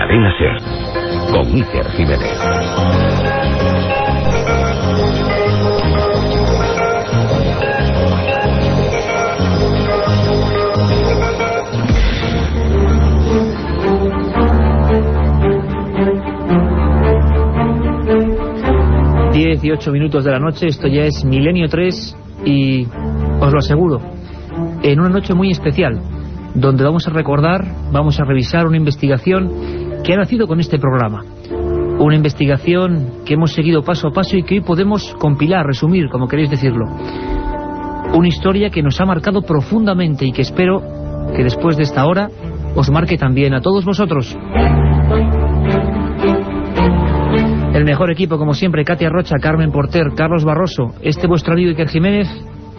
Cadena SER, con Iker Jiménez. Diez y 8 minutos de la noche, esto ya es Milenio 3 y os lo aseguro, en una noche muy especial, donde vamos a recordar, vamos a revisar una investigación que ha nacido con este programa. Una investigación que hemos seguido paso a paso y que hoy podemos compilar, resumir, como queréis decirlo. Una historia que nos ha marcado profundamente y que espero que después de esta hora os marque también a todos vosotros. El mejor equipo, como siempre, Katia Rocha, Carmen Porter, Carlos Barroso, vuestro amigo Iker Jiménez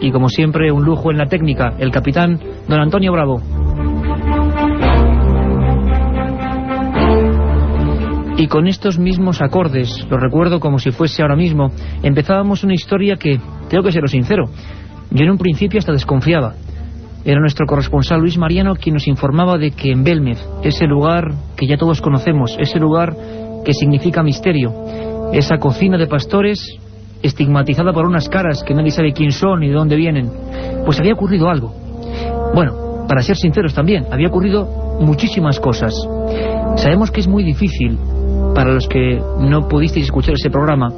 y, como siempre, un lujo en la técnica, el capitán don Antonio Bravo. Y con estos mismos acordes, lo recuerdo como si fuese ahora mismo, empezábamos una historia que, tengo que seros sincero, yo en un principio hasta desconfiaba. Era nuestro corresponsal Luis Mariano quien nos informaba de que en Belmez, ese lugar que ya todos conocemos, ese lugar que significa misterio, esa cocina de pastores estigmatizada por unas caras que nadie sabe quién son ni de dónde vienen, pues había ocurrido algo. Bueno, para ser sinceros también, había ocurrido muchísimas cosas. Sabemos que es muy difícil, para los que no pudisteis escuchar ese programa,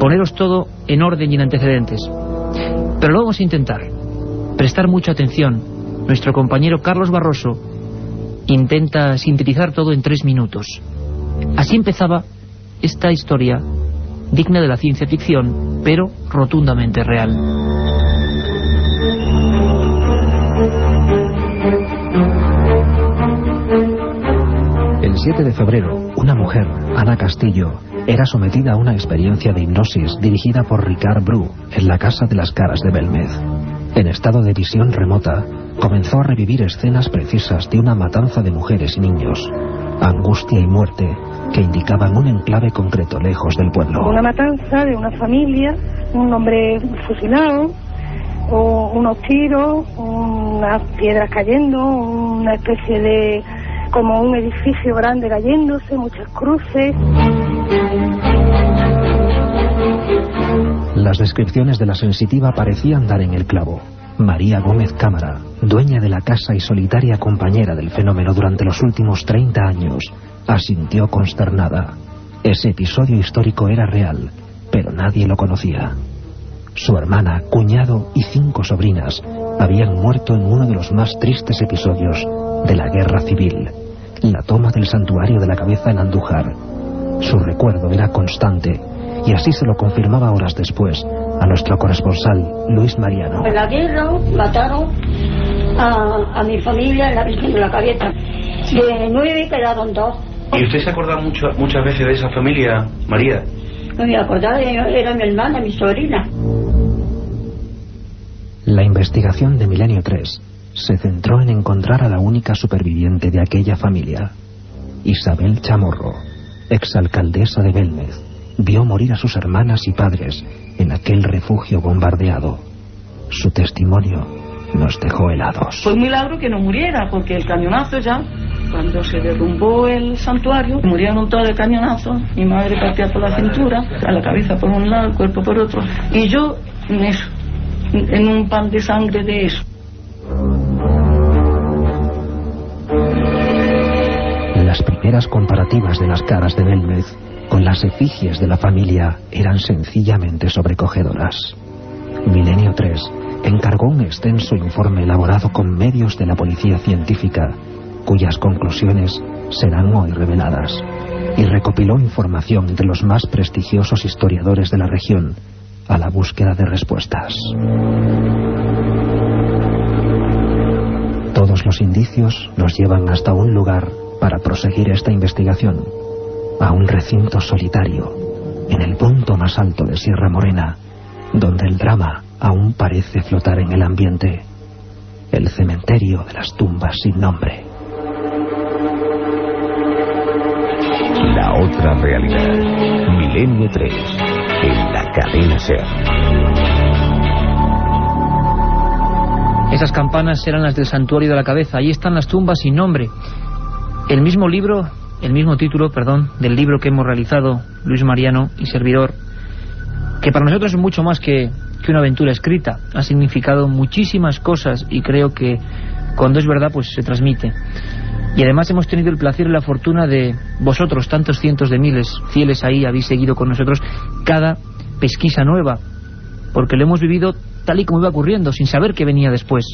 poneros todo en orden y en antecedentes, pero lo vamos a intentar. Prestar mucha atención. Nuestro compañero Carlos Barroso intenta sintetizar todo en 3 minutos. Así empezaba esta historia, digna de la ciencia ficción, pero rotundamente real. El 7 de febrero, una mujer, Ana Castillo, era sometida a una experiencia de hipnosis dirigida por Ricard Bru en la Casa de las Caras de Belmez. En estado de visión remota, comenzó a revivir escenas precisas de una matanza de mujeres y niños, angustia y muerte que indicaban un enclave concreto lejos del pueblo. Una matanza de una familia, un hombre fusilado, o unos tiros, unas piedras cayendo, una especie de... como un edificio grande cayéndose, muchas cruces. Las descripciones de la sensitiva parecían dar en el clavo. María Gómez Cámara, dueña de la casa y solitaria compañera del fenómeno durante los últimos 30 años, asintió consternada. Ese episodio histórico era real, pero nadie lo conocía. Su hermana, cuñado y 5 sobrinas habían muerto en uno de los más tristes episodios de la guerra civil, la toma del santuario de la Cabeza en Andújar. Su recuerdo era constante, y así se lo confirmaba horas después a nuestro corresponsal Luis Mariano. En la guerra mataron a mi familia en la Virgen de la Cabeza. De 9 quedaron 2. ¿Y usted se acuerda muchas veces de esa familia, María? No me acordaba, era mi hermana, mi sobrina. La investigación de Milenio 3 se centró en encontrar a la única superviviente de aquella familia. Isabel Chamorro, exalcaldesa de Belmez, vio morir a sus hermanas y padres en aquel refugio bombardeado. Su testimonio nos dejó helados. Fue un milagro que no muriera, porque el cañonazo ya, cuando se derrumbó el santuario, murieron todos de cañonazo. Mi madre partía por la cintura, a la cabeza por un lado, el cuerpo por otro, y yo en eso, en un pan de sangre de eso. Las primeras comparativas de las caras de Belmez con las efigies de la familia eran sencillamente sobrecogedoras. Milenio 3 encargó un extenso informe elaborado con medios de la policía científica, cuyas conclusiones serán hoy reveladas, y recopiló información de los más prestigiosos historiadores de la región a la búsqueda de respuestas. Todos los indicios nos llevan hasta un lugar para proseguir esta investigación, a un recinto solitario, en el punto más alto de Sierra Morena, donde el drama aún parece flotar en el ambiente, el cementerio de las tumbas sin nombre. La otra realidad, Milenio 3, en la Cadena SER. Esas campanas eran las del santuario de la Cabeza. Ahí están las tumbas sin nombre. El mismo libro el mismo título, perdón, del libro que hemos realizado Luis Mariano y servidor, que para nosotros es mucho más que una aventura escrita. Ha significado muchísimas cosas y creo que cuando es verdad pues se transmite. Y además hemos tenido el placer y la fortuna de vosotros, tantos cientos de miles fieles ahí, habéis seguido con nosotros cada pesquisa nueva, porque lo hemos vivido tal y como iba ocurriendo, sin saber qué venía después.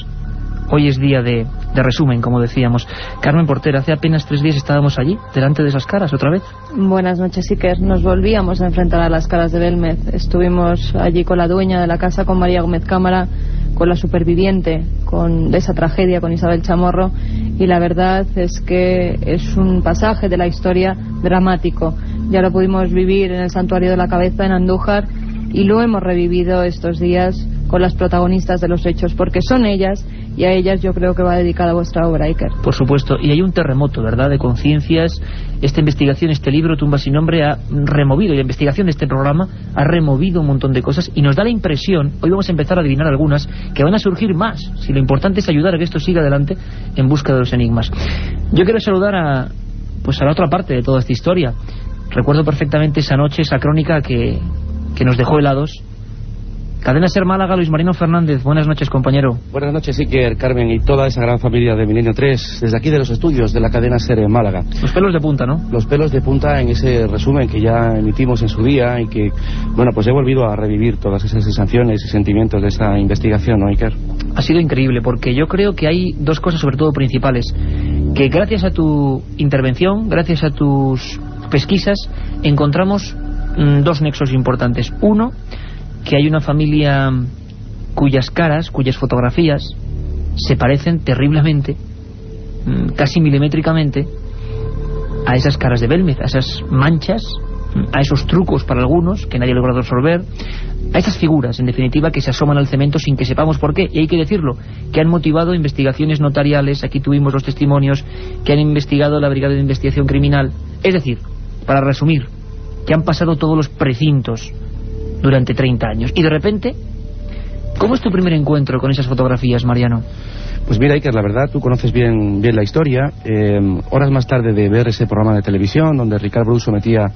Hoy es día de resumen, como decíamos. Carmen Porter, hace apenas 3 días estábamos allí, delante de esas caras, otra vez. Buenas noches, Iker. Nos volvíamos a enfrentar a las caras de Belmez. Estuvimos allí con la dueña de la casa, con María Gómez Cámara, con la superviviente de esa tragedia, con Isabel Chamorro, y la verdad es que es un pasaje de la historia dramático. Ya lo pudimos vivir en el Santuario de la Cabeza en Andújar y lo hemos revivido estos días con las protagonistas de los hechos, porque son ellas, y a ellas yo creo que va dedicada vuestra obra, Iker. Por supuesto, y hay un terremoto, ¿verdad?, de conciencias. Esta investigación, este libro, Tumba sin nombre, ha removido, y la investigación de este programa ha removido un montón de cosas, y nos da la impresión, hoy vamos a empezar a adivinar algunas, que van a surgir más, si lo importante es ayudar a que esto siga adelante en busca de los enigmas. Yo quiero saludar a la otra parte de toda esta historia. Recuerdo perfectamente esa noche, esa crónica que nos dejó helados. Cadena SER Málaga, Luis Mariano Fernández. Buenas noches, compañero. Buenas noches, Iker, Carmen y toda esa gran familia de Milenio 3, desde aquí de los estudios de la cadena SER en Málaga. Los pelos de punta, ¿no? Los pelos de punta en ese resumen que ya emitimos en su día y que, bueno, pues he volvido a revivir todas esas sensaciones y sentimientos de esa investigación, ¿no, Iker? Ha sido increíble, porque yo creo que hay dos cosas sobre todo principales, que gracias a tu intervención, gracias a tus pesquisas, encontramos 2 nexos importantes. Uno, que hay una familia cuyas caras, cuyas fotografías se parecen terriblemente, casi milimétricamente, a esas caras de Belmez, a esas manchas, a esos trucos para algunos que nadie logra resolver, a esas figuras, en definitiva, que se asoman al cemento sin que sepamos por qué, y hay que decirlo, que han motivado investigaciones notariales. Aquí tuvimos los testimonios que han investigado la Brigada de Investigación Criminal. Es decir, para resumir, que han pasado todos los precintos durante 30 años. Y de repente, ¿cómo es tu primer encuentro con esas fotografías, Mariano? Pues mira, Iker, la verdad, tú conoces bien la historia. Horas más tarde de ver ese programa de televisión donde Ricard Brus sometía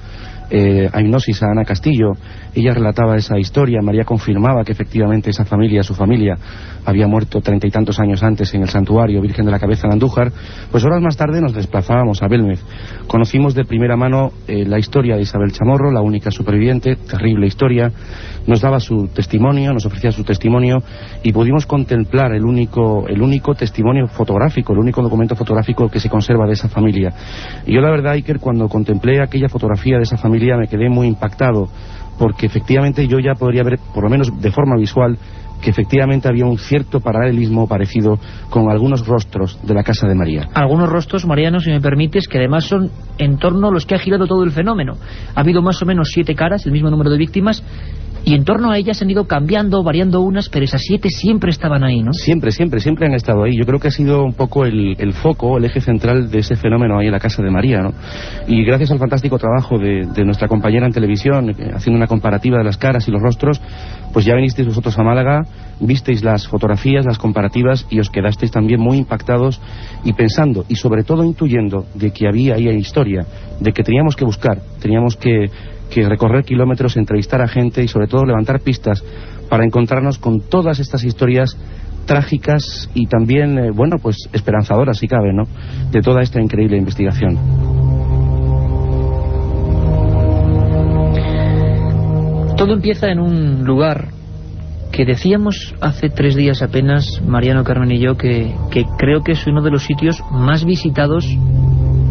a hipnosis a Ana Castillo, ella relataba esa historia. María confirmaba que efectivamente esa familia, su familia, había muerto 30 y tantos años antes en el santuario Virgen de la Cabeza en Andújar. Pues horas más tarde nos desplazábamos a Belmez. Conocimos de primera mano la historia de Isabel Chamorro, la única superviviente, terrible historia. Nos daba su testimonio, nos ofrecía su testimonio, y pudimos contemplar el único testimonio fotográfico, el único documento fotográfico que se conserva de esa familia. Y yo la verdad, Iker, cuando contemplé aquella fotografía de esa familia me quedé muy impactado, porque efectivamente yo ya podría ver, por lo menos de forma visual, que efectivamente había un cierto paralelismo parecido con algunos rostros de la casa de María. Algunos rostros, Mariano, si me permites, que además son en torno a los que ha girado todo el fenómeno. Ha habido más o menos 7 caras, el mismo número de víctimas, y en torno a ellas han ido cambiando, variando unas, pero esas 7 siempre estaban ahí, ¿no? Siempre han estado ahí. Yo creo que ha sido un poco el foco, el eje central de ese fenómeno ahí en la casa de María, ¿no? Y gracias al fantástico trabajo de nuestra compañera en televisión, haciendo una comparativa de las caras y los rostros, pues ya vinisteis vosotros a Málaga, visteis las fotografías, las comparativas, y os quedasteis también muy impactados y pensando, y sobre todo intuyendo, de que había ahí historia, de que teníamos que buscar, teníamos que recorrer kilómetros, entrevistar a gente y sobre todo levantar pistas para encontrarnos con todas estas historias trágicas y también, pues esperanzadoras, si cabe, ¿no?, de toda esta increíble investigación. Todo empieza en un lugar que decíamos hace 3 días apenas, Mariano, Carmen y yo, que creo que es uno de los sitios más visitados,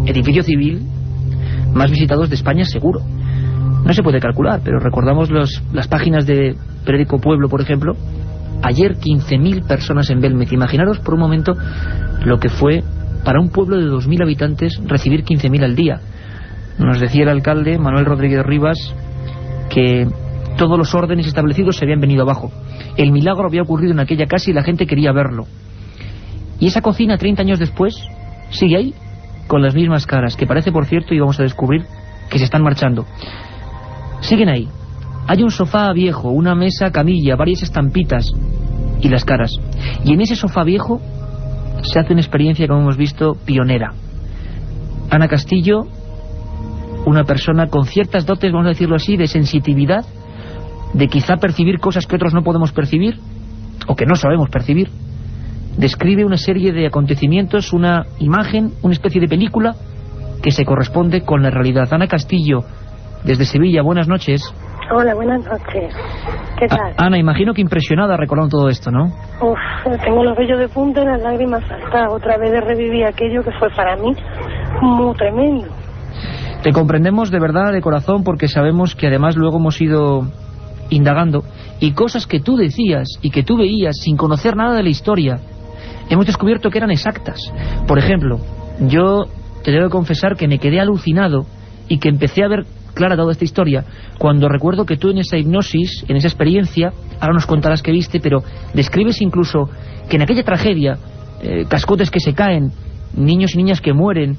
edificio civil, más visitados de España seguro. No se puede calcular, pero recordamos las páginas de Periódico Pueblo, por ejemplo. Ayer 15.000 personas en Belmez. Imaginaros por un momento lo que fue para un pueblo de 2.000 habitantes recibir 15.000 al día. Nos decía el alcalde, Manuel Rodríguez Rivas, que todos los órdenes establecidos se habían venido abajo. El milagro había ocurrido en aquella casa y la gente quería verlo. Y esa cocina, 30 años después, sigue ahí, con las mismas caras, que parece, por cierto, y vamos a descubrir, que se están marchando. Siguen ahí. Hay un sofá viejo, una mesa, camilla, varias estampitas y las caras. Y en ese sofá viejo se hace una experiencia, como hemos visto, pionera. Ana Castillo una persona con ciertas dotes, vamos a decirlo así, de sensitividad, de quizá percibir cosas que otros no podemos percibir, o que no sabemos percibir. Describe una serie de acontecimientos, una imagen, una especie de película que se corresponde con la realidad. Ana Castillo, desde Sevilla, buenas noches. Hola, buenas noches. ¿Qué tal? Ana, imagino que impresionada recordando todo esto, ¿no? Uf, tengo los vellos de punta y las lágrimas saltadas. Otra vez de revivir aquello que fue para mí muy tremendo. Te comprendemos de verdad, de corazón, porque sabemos que además luego hemos ido indagando y cosas que tú decías y que tú veías sin conocer nada de la historia, hemos descubierto que eran exactas. Por ejemplo, yo te debo confesar que me quedé alucinado y que empecé a ver clara toda esta historia cuando recuerdo que tú en esa hipnosis, en esa experiencia, ahora nos contarás qué viste, pero describes incluso que en aquella tragedia, cascotes que se caen, niños y niñas que mueren,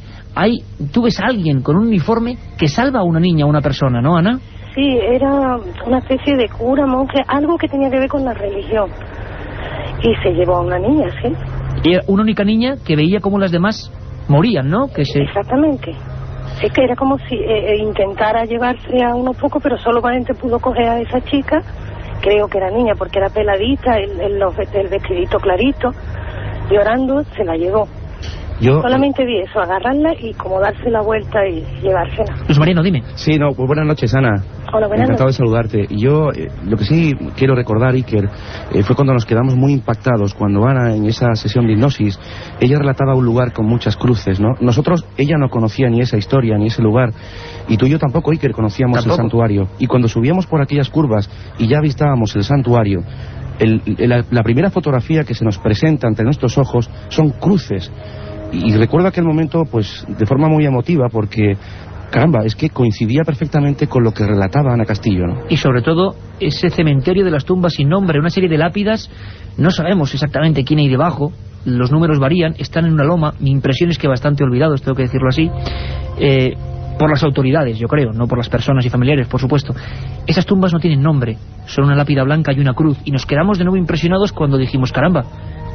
tú ves a alguien con un uniforme que salva a una niña, a una persona, ¿no, Ana? Sí, era una especie de cura, monje, algo que tenía que ver con la religión. Y se llevó a una niña, sí. Y era una única niña que veía cómo las demás morían, ¿no? Exactamente. Sí, que era como si intentara llevarse a unos pocos, pero solamente pudo coger a esa chica, creo que era niña, porque era peladita, el vestidito clarito, llorando, se la llevó. Solamente vi eso, agarrarla y como darse la vuelta y llevársela. Luis Mariano, dime. Sí, no, pues buenas noches, Ana. Hola, buenas Encantado noches. de saludarte. Yo, lo que sí quiero recordar, Iker, fue cuando nos quedamos muy impactados, cuando Ana, en esa sesión de hipnosis, ella relataba un lugar con muchas cruces, ¿no? Nosotros, ella no conocía ni esa historia, ni ese lugar, y tú y yo tampoco, Iker, conocíamos el santuario. Y cuando subíamos por aquellas curvas y ya avistábamos el santuario, la primera fotografía que se nos presenta ante nuestros ojos son cruces. Y recuerdo aquel momento, pues, de forma muy emotiva, porque, caramba, es que coincidía perfectamente con lo que relataba Ana Castillo, ¿no? Y sobre todo, ese cementerio de las tumbas sin nombre, una serie de lápidas, no sabemos exactamente quién hay debajo, los números varían, están en una loma, mi impresión es que bastante olvidados, tengo que decirlo así, por las autoridades, yo creo, no por las personas y familiares, por supuesto. Esas tumbas no tienen nombre, son una lápida blanca y una cruz, y nos quedamos de nuevo impresionados cuando dijimos, caramba,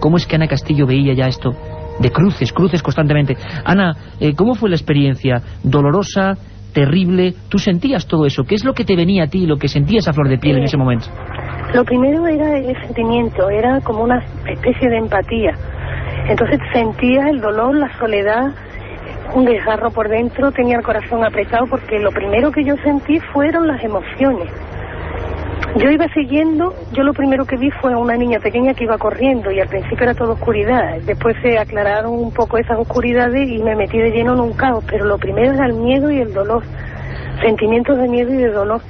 ¿cómo es que Ana Castillo veía ya esto? De cruces constantemente. Ana, ¿cómo fue la experiencia? ¿Dolorosa? ¿Terrible? ¿Tú sentías todo eso? ¿Qué es lo que te venía a ti, lo que sentías a flor de piel en ese momento? Lo primero era el sentimiento, era como una especie de empatía. Entonces sentía el dolor, la soledad, un desgarro por dentro, tenía el corazón apretado porque lo primero que yo sentí fueron las emociones. Yo iba siguiendo, yo lo primero que vi fue a una niña pequeña que iba corriendo y al principio era toda oscuridad, después se aclararon un poco esas oscuridades y me metí de lleno en un caos, pero lo primero era el miedo y el dolor, sentimientos de miedo y de dolor.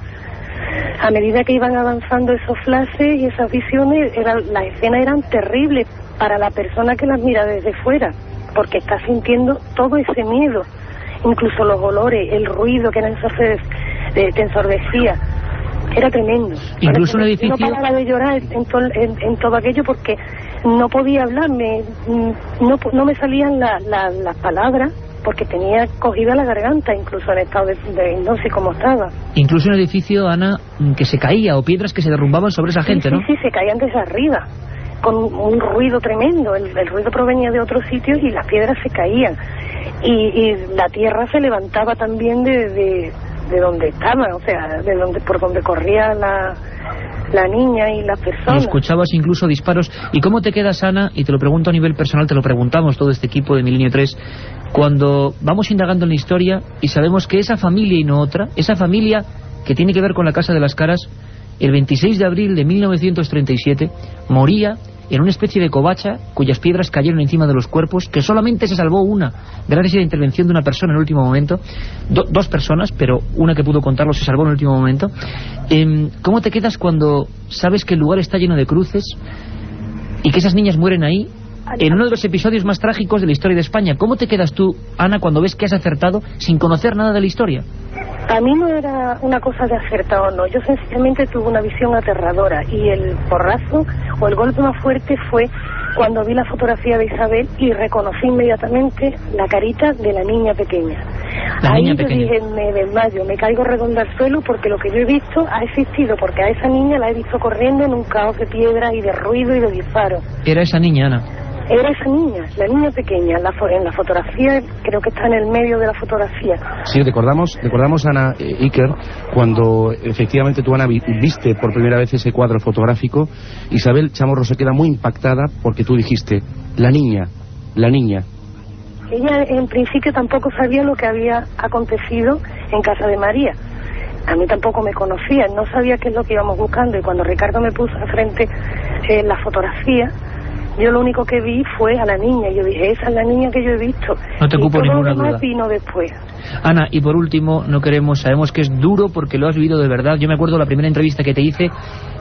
A medida que iban avanzando esos flashes y esas visiones, las escenas eran terribles para la persona que las mira desde fuera, porque está sintiendo todo ese miedo, incluso los olores, el ruido que te ensordecía. Era tremendo. Incluso un edificio... No paraba de llorar en todo aquello porque no podía hablar, no me salían las palabras porque tenía cogida la garganta, incluso en estado de hipnosis como estaba. Incluso un edificio, Ana, que se caía o piedras que se derrumbaban sobre esa gente, ¿no? Sí, se caían desde arriba con un ruido tremendo. El ruido provenía de otros sitios y las piedras se caían y la tierra se levantaba también de donde estaba, o sea, por donde corría la niña y las personas. Y escuchabas incluso disparos. ¿Y cómo te quedas, Ana? Y te lo pregunto a nivel personal, te lo preguntamos todo este equipo de Milenio 3, cuando vamos indagando en la historia y sabemos que esa familia y no otra, esa familia que tiene que ver con la Casa de las Caras, el 26 de abril de 1937 moría en una especie de covacha cuyas piedras cayeron encima de los cuerpos, que solamente se salvó una gracias a la intervención de una persona en el último momento, dos personas, pero una que pudo contarlo se salvó en el último momento. ¿Cómo te quedas cuando sabes que el lugar está lleno de cruces y que esas niñas mueren ahí en uno de los episodios más trágicos de la historia de España? ¿Cómo te quedas tú, Ana, cuando ves que has acertado sin conocer nada de la historia? A mí no era una cosa de acertar o no, yo sencillamente tuve una visión aterradora y el porrazo o el golpe más fuerte fue cuando vi la fotografía de Isabel y reconocí inmediatamente la carita de la niña pequeña. Ahí yo dije, me desmayo, me caigo redonda al suelo porque lo que yo he visto ha existido, porque a esa niña la he visto corriendo en un caos de piedras y de ruido y de disparos. Era esa niña, Ana. Era esa niña, la niña pequeña, en la fotografía, creo que está en el medio de la fotografía. Sí, recordamos Ana, Iker, cuando efectivamente tú, Ana, viste por primera vez ese cuadro fotográfico. Isabel Chamorro se queda muy impactada porque tú dijiste, la niña. Ella en principio tampoco sabía lo que había acontecido en casa de María. A mí tampoco me conocía, no sabía qué es lo que íbamos buscando, y cuando Ricardo me puso al frente la fotografía, yo lo único que vi fue a la niña, y yo dije, esa es la niña que yo he visto. No te ocupo ninguna duda. Vino después. Ana, y por último, sabemos que es duro porque lo has vivido de verdad. Yo me acuerdo la primera entrevista que te hice,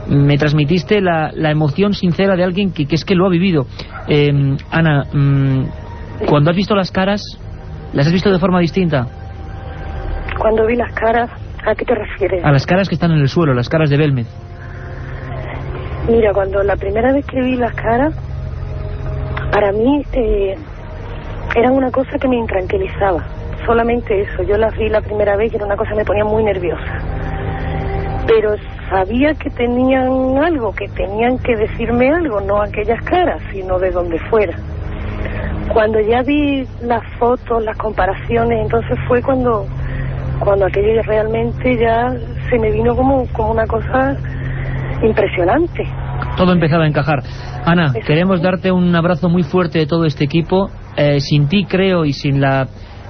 me transmitiste la emoción sincera de alguien que es que lo ha vivido. Ana, cuando has visto las caras, ¿las has visto de forma distinta? Cuando vi las caras, ¿a qué te refieres? A las caras que están en el suelo, las caras de Belmez. Mira, cuando la primera vez que vi las caras, para mí eran una cosa que me intranquilizaba. Solamente eso. Yo las vi la primera vez y era una cosa que me ponía muy nerviosa. Pero sabía que tenían algo, que tenían que decirme algo, no aquellas caras, sino de donde fuera. Cuando ya vi las fotos, las comparaciones, entonces fue cuando aquello realmente ya se me vino como una cosa impresionante. Todo empezaba a encajar. Ana, queremos darte un abrazo muy fuerte de todo este equipo. Sin ti, creo, y sin la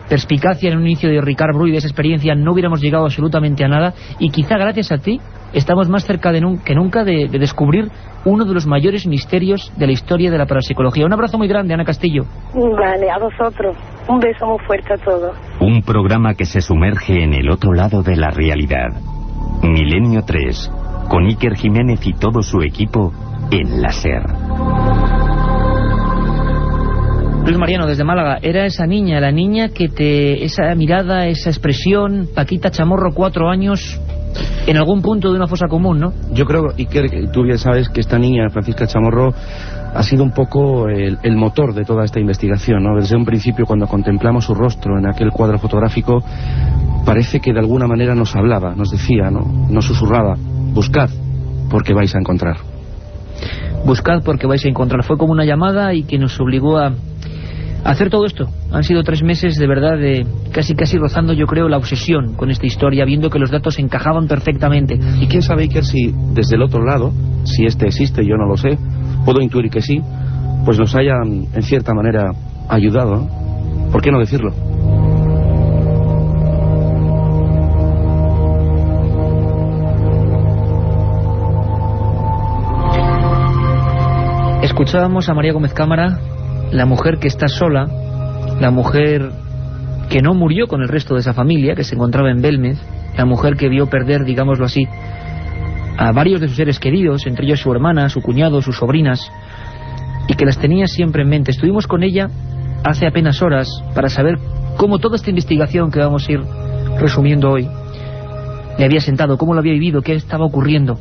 perspicacia en un inicio de Ricard Bru y de esa experiencia, no hubiéramos llegado absolutamente a nada, y quizá gracias a ti estamos más cerca que nunca de descubrir uno de los mayores misterios de la historia de la parapsicología. Un abrazo muy grande, Ana Castillo. Vale, a vosotros. Un beso muy fuerte a todos. Un programa que se sumerge en el otro lado de la realidad. Milenio 3, con Iker Jiménez y todo su equipo en la SER. Luis Mariano, desde Málaga, era esa niña, la niña que esa mirada, esa expresión, Paquita Chamorro, 4 años, en algún punto de una fosa común, ¿no? Yo creo, Iker, tú bien sabes que esta niña, Francisca Chamorro, ha sido un poco el motor de toda esta investigación, ¿no? Desde un principio, cuando contemplamos su rostro en aquel cuadro fotográfico, parece que de alguna manera nos hablaba, nos decía, ¿no? Nos susurraba, buscad, porque vais a encontrar. Buscad porque vais a encontrar. Fue como una llamada y que nos obligó a hacer todo esto. Han sido 3 meses de verdad de casi rozando, yo creo, la obsesión con esta historia, viendo que los datos encajaban perfectamente. Y quién sabe, Iker, si desde el otro lado, si este existe, yo no lo sé, puedo intuir que sí, pues nos hayan en cierta manera ayudado, ¿no? ¿Por qué no decirlo? Escuchábamos a María Gómez Cámara, la mujer que está sola, la mujer que no murió con el resto de esa familia, que se encontraba en Belmez, la mujer que vio perder, digámoslo así, a varios de sus seres queridos, entre ellos su hermana, su cuñado, sus sobrinas, y que las tenía siempre en mente. Estuvimos con ella hace apenas horas para saber cómo toda esta investigación que vamos a ir resumiendo hoy le había sentado, cómo lo había vivido, qué estaba ocurriendo.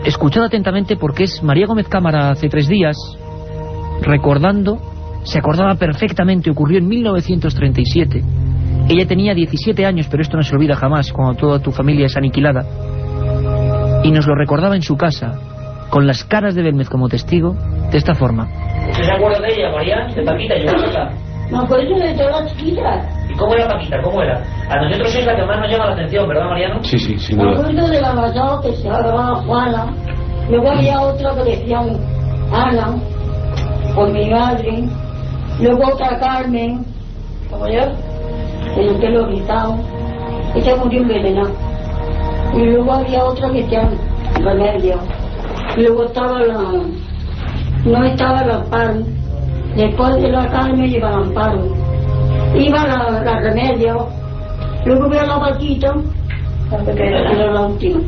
Escuchad atentamente, porque es María Gómez Cámara hace 3 días, recordando, se acordaba perfectamente, ocurrió en 1937. Ella tenía 17 años, pero esto no se olvida jamás, cuando toda tu familia es aniquilada. Y nos lo recordaba en su casa, con las caras de Belmez como testigo, de esta forma. ¿Se acuerda de ella, María? De Paquita, yo me acuerdo de todas las chiquitas. ¿Y cómo era Paquita? ¿Cómo era? A nosotros es la que más nos llama la atención, ¿verdad, Mariano? Sí, sí, sin duda. Me acuerdo de la mayor que se llamaba Juana. Luego había otra que decían Ana, por mi madre. Luego otra Carmen, como yo, con el pelo rizado. Ella murió envenenada. Y luego había otra que decían Remedio. Luego estaba no estaba la Amparo. Después de la Carmen iba la Amparo. Iba la Remedio. Luego veo la Paquita, que era la última.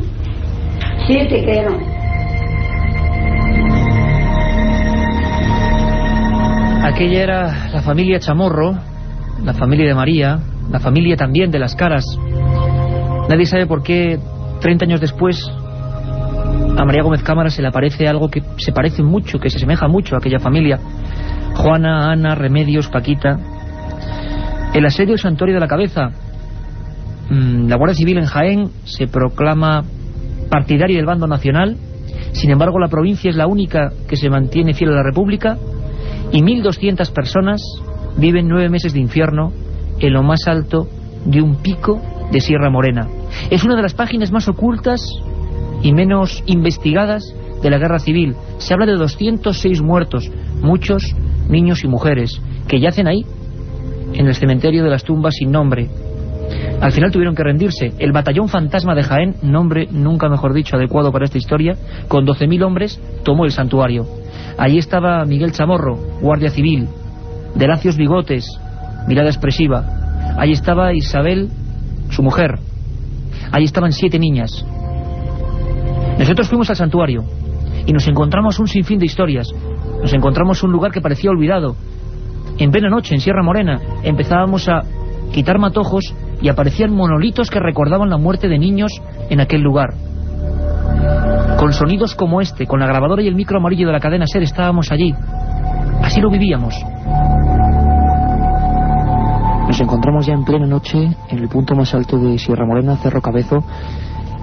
7 que eran. Aquella era la familia Chamorro, la familia de María, la familia también de las caras. Nadie sabe por qué 30 años después a María Gómez Cámara se le aparece algo que se parece mucho, que se asemeja mucho a aquella familia. Juana, Ana, Remedios, Paquita. El asedio del Santuario de la Cabeza. La Guardia Civil en Jaén se proclama partidaria del bando nacional. Sin embargo, la provincia es la única que se mantiene fiel a la República, y 1.200 personas viven 9 meses de infierno en lo más alto de un pico de Sierra Morena. Es una de las páginas más ocultas y menos investigadas de la guerra civil. Se habla de 206 muertos, muchos niños y mujeres, que yacen ahí, en el cementerio de las tumbas sin nombre. Al final tuvieron que rendirse. El batallón fantasma de Jaén, nombre nunca mejor dicho adecuado para esta historia, con 12.000 hombres, tomó el santuario. Allí estaba Miguel Chamorro, guardia civil, de lacios bigotes, mirada expresiva. Allí estaba Isabel, su mujer. Allí estaban 7 niñas. Nosotros fuimos al santuario y nos encontramos un sinfín de historias. Nos encontramos un lugar que parecía olvidado. En plena noche, en Sierra Morena, empezábamos a quitar matojos y aparecían monolitos que recordaban la muerte de niños en aquel lugar. Con sonidos como este, con la grabadora y el micro amarillo de la cadena SER, estábamos allí. Así lo vivíamos. Nos encontramos ya en plena noche en el punto más alto de Sierra Morena, Cerro Cabezo,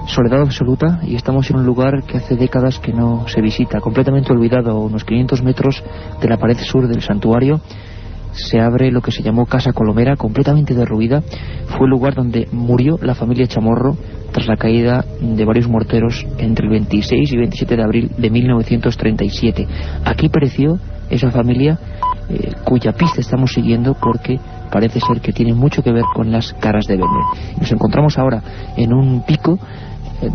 soledad absoluta, y estamos en un lugar que hace décadas que no se visita, completamente olvidado. A unos 500 metros de la pared sur del santuario se abre lo que se llamó Casa Colomera, completamente derruida. Fue el lugar donde murió la familia Chamorro tras la caída de varios morteros entre el 26 y 27 de abril de 1937. Aquí pereció esa familia, cuya pista estamos siguiendo, porque parece ser que tiene mucho que ver con las caras de Belmez. Nos encontramos ahora en un pico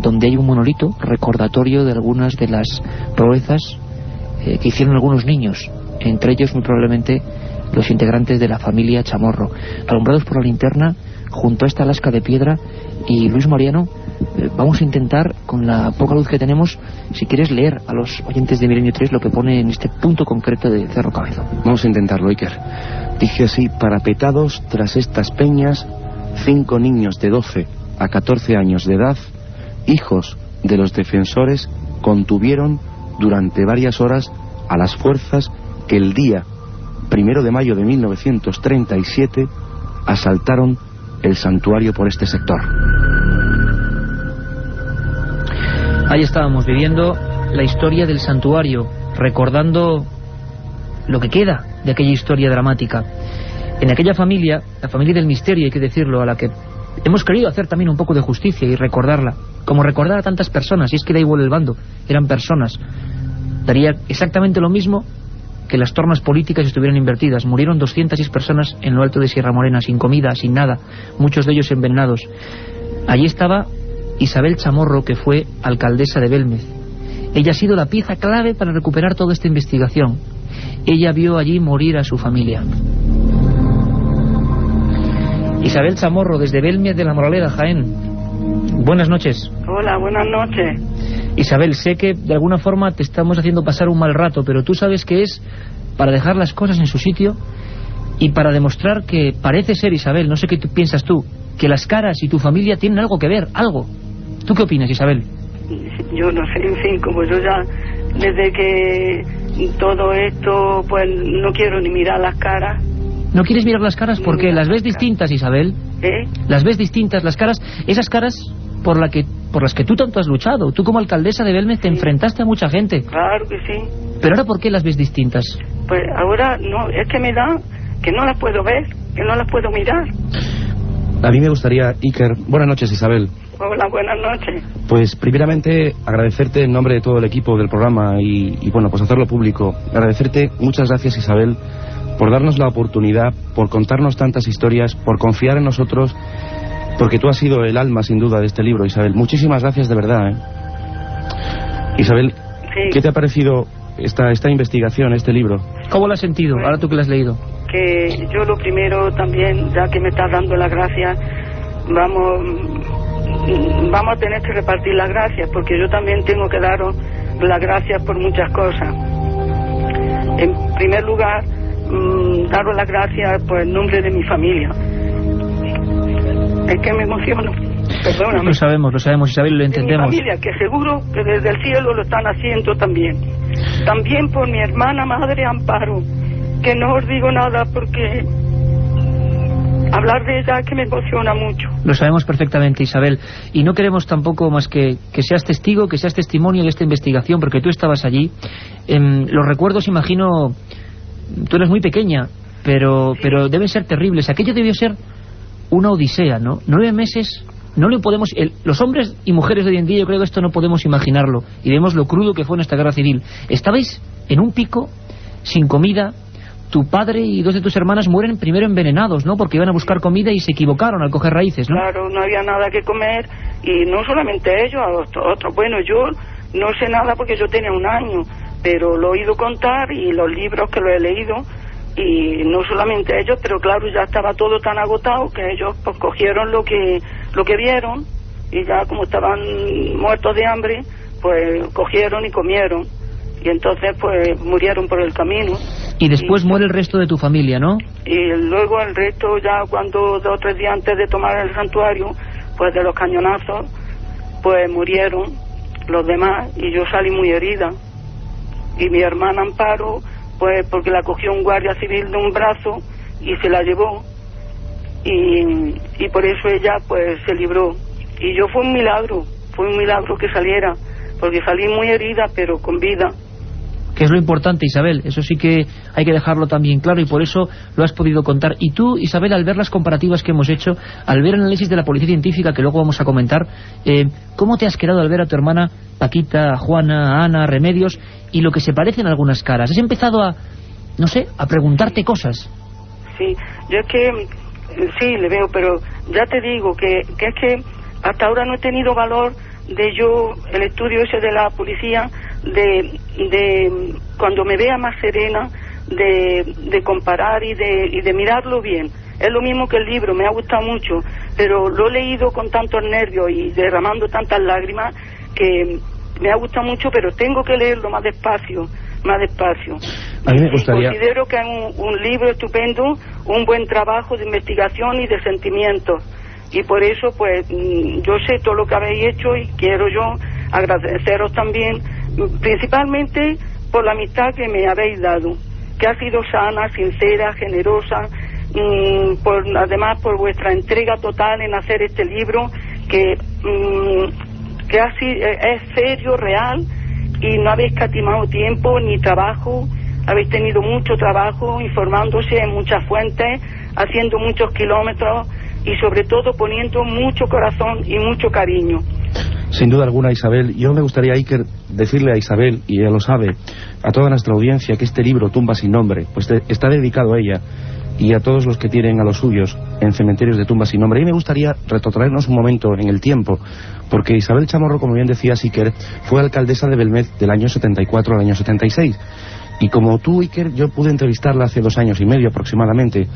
donde hay un monolito recordatorio de algunas de las proezas que hicieron algunos niños, entre ellos muy probablemente los integrantes de la familia Chamorro, alumbrados por la linterna junto a esta lasca de piedra. Y Luis Mariano, vamos a intentar, con la poca luz que tenemos, si quieres leer a los oyentes de Milenio 3 lo que pone en este punto concreto de Cerro Cabezo. Vamos a intentarlo, Iker. Dice así: parapetados tras estas peñas, 5 niños de 12 a 14 años de edad, hijos de los defensores, contuvieron durante varias horas a las fuerzas que el día 1 de mayo de 1937 asaltaron el santuario por este sector. Ahí estábamos viviendo la historia del santuario, recordando lo que queda de aquella historia dramática. En aquella familia, la familia del misterio, hay que decirlo, a la que hemos querido hacer también un poco de justicia y recordarla, como recordar a tantas personas, y es que da igual el bando, eran personas. Daría exactamente lo mismo que las tornas políticas estuvieran invertidas. Murieron 206 personas en lo alto de Sierra Morena, sin comida, sin nada, muchos de ellos envenenados. Allí estaba Isabel Chamorro, que fue alcaldesa de Belmez. Ella ha sido la pieza clave para recuperar toda esta investigación. Ella vio allí morir a su familia. Isabel Chamorro, desde Belmez de la Moraleda, Jaén. Buenas noches. Hola, buenas noches. Isabel, sé que de alguna forma te estamos haciendo pasar un mal rato, pero tú sabes que es para dejar las cosas en su sitio y para demostrar que parece ser, Isabel, no sé qué piensas tú, que las caras y tu familia tienen algo que ver, algo. ¿Tú qué opinas, Isabel? Yo no sé, en fin, como yo ya, desde que todo esto, pues no quiero ni mirar las caras. ¿No quieres mirar las caras? ¿Por qué? ¿Las ves distintas, Isabel? ¿Las ves distintas, las caras? Esas caras por las que tú tanto has luchado. Tú como alcaldesa de Belmez te enfrentaste a mucha gente. Claro que sí. ¿Pero ahora por qué las ves distintas? Pues ahora no, es que me da que no las puedo ver, que no las puedo mirar. A mí me gustaría, Iker... Buenas noches, Isabel. Hola, buenas noches. Pues primeramente agradecerte en nombre de todo el equipo del programa y bueno, pues hacerlo público. Agradecerte, muchas gracias, Isabel, por darnos la oportunidad, por contarnos tantas historias, por confiar en nosotros, porque tú has sido el alma, sin duda, de este libro, Isabel. Muchísimas gracias, de verdad, Isabel, sí. ¿Qué te ha parecido esta investigación, este libro? ¿Cómo lo has sentido, ahora tú que lo has leído? Que yo lo primero también, ya que me estás dando las gracias, vamos a tener que repartir las gracias, porque yo también tengo que daros las gracias por muchas cosas. En primer lugar, daros las gracias por el nombre de mi familia. Es que me emociono. Perdóname. Lo sabemos, Isabel, lo entendemos. Mi familia, que seguro que desde el cielo lo están haciendo también. También por mi hermana madre Amparo, que no os digo nada porque hablar de ella es que me emociona mucho. Lo sabemos perfectamente, Isabel, y no queremos tampoco más que seas testigo, que seas testimonio de esta investigación, porque tú estabas allí. Los recuerdos, imagino, tú eres muy pequeña, pero deben ser terribles. Aquello debió ser una odisea, ¿no? 9 meses, no lo podemos... los hombres y mujeres de hoy en día, yo creo que esto no podemos imaginarlo, y vemos lo crudo que fue nuestra guerra civil. Estabais en un pico, sin comida. Tu padre y 2 de tus hermanas mueren primero envenenados, ¿no? Porque iban a buscar comida y se equivocaron al coger raíces, ¿no? Claro, no había nada que comer, y no solamente ellos, a otros. Bueno, yo no sé nada porque yo tenía 1 año, pero lo he oído contar y los libros que lo he leído, y no solamente ellos, pero claro, ya estaba todo tan agotado que ellos pues cogieron lo que vieron, y ya como estaban muertos de hambre, pues cogieron y comieron, y entonces pues murieron por el camino. Y después muere el resto de tu familia, ¿no? Y luego el resto, ya cuando 2 o 3 días antes de tomar el santuario, pues de los cañonazos, pues murieron los demás, y yo salí muy herida. Y mi hermana Amparo, pues porque la cogió un guardia civil de un brazo y se la llevó, y por eso ella pues se libró. Y yo fue un milagro que saliera, porque salí muy herida pero con vida. Que es lo importante, Isabel, eso sí que hay que dejarlo también claro, y por eso lo has podido contar. Y tú, Isabel, al ver las comparativas que hemos hecho, al ver el análisis de la policía científica que luego vamos a comentar, ¿cómo te has quedado al ver a tu hermana Paquita, a Juana, a Ana, a Remedios, y lo que se parecen algunas caras? ¿Has empezado a, no sé, a preguntarte cosas? Sí, yo es que, sí, le veo, pero ya te digo que es que hasta ahora no he tenido valor de yo, el estudio ese de la policía, de cuando me vea más serena, de comparar y de mirarlo bien. Es lo mismo que el libro, me ha gustado mucho, pero lo he leído con tantos nervios y derramando tantas lágrimas que me ha gustado mucho, pero tengo que leerlo más despacio. A mí me gustaría... Considero que es un libro estupendo, un buen trabajo de investigación y de sentimientos. Y por eso, pues, yo sé todo lo que habéis hecho y quiero yo agradeceros también, principalmente por la amistad que me habéis dado, que ha sido sana, sincera, generosa, además por vuestra entrega total en hacer este libro, que es serio, real, y no habéis escatimado tiempo ni trabajo. Habéis tenido mucho trabajo informándose en muchas fuentes, haciendo muchos kilómetros, y sobre todo poniendo mucho corazón y mucho cariño. Sin duda alguna, Isabel. Yo me gustaría, Iker, decirle a Isabel, y ella lo sabe, a toda nuestra audiencia, que este libro, Tumba sin nombre, pues está dedicado a ella y a todos los que tienen a los suyos en cementerios de tumbas sin nombre. Y me gustaría retrotraernos un momento en el tiempo, porque Isabel Chamorro, como bien decía Iker, fue alcaldesa de Belmez del año 74 al año 76. Y como tú, Iker, yo pude entrevistarla hace 2 años y medio aproximadamente,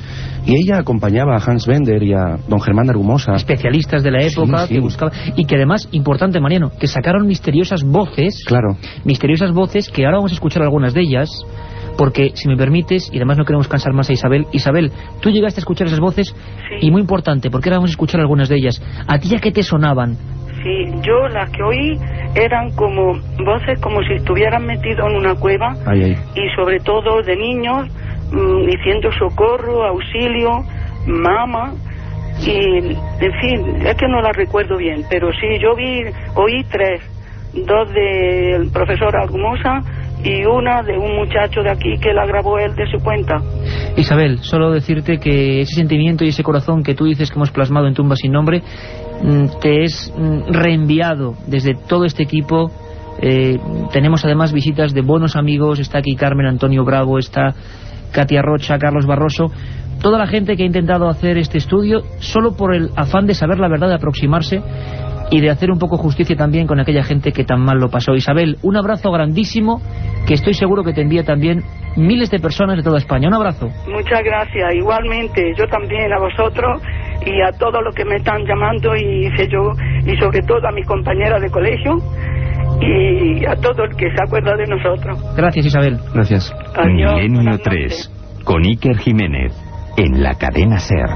y ella acompañaba a Hans Bender y a don Germán Argumosa, especialistas de la época, sí. Que buscaban, y que además, importante, Mariano, que sacaron misteriosas voces, claro, misteriosas voces, que ahora vamos a escuchar algunas de ellas, porque, si me permites, y además no queremos cansar más a Isabel, tú llegaste a escuchar esas voces, sí. Y muy importante, porque ahora vamos a escuchar algunas de ellas. ¿A ti a qué te sonaban? Sí, yo las que oí eran como voces como si estuvieran metidos en una cueva, y sobre todo de niños diciendo socorro, auxilio, mamá, y en fin, es que no las recuerdo bien, pero sí, yo oí 3, 2 del profesor Argumosa y una de un muchacho de aquí que la grabó él de su cuenta. Isabel, solo decirte que ese sentimiento y ese corazón que tú dices que hemos plasmado en Tumba sin nombre te es reenviado desde todo este equipo. Tenemos además visitas de buenos amigos. Está aquí Carmen Antonio Bravo, está Katia Rocha, Carlos Barroso, toda la gente que ha intentado hacer este estudio solo por el afán de saber la verdad, de aproximarse y de hacer un poco justicia también con aquella gente que tan mal lo pasó. Isabel, un abrazo grandísimo, que estoy seguro que te envía también miles de personas de toda España. Un abrazo. Muchas gracias, igualmente, yo también a vosotros y a todos los que me están llamando, y sobre todo a mis compañeras de colegio y a todo el que se acuerda de nosotros. Gracias, Isabel. Gracias. Adiós, Milenio 3, con Iker Jiménez, en la cadena SER.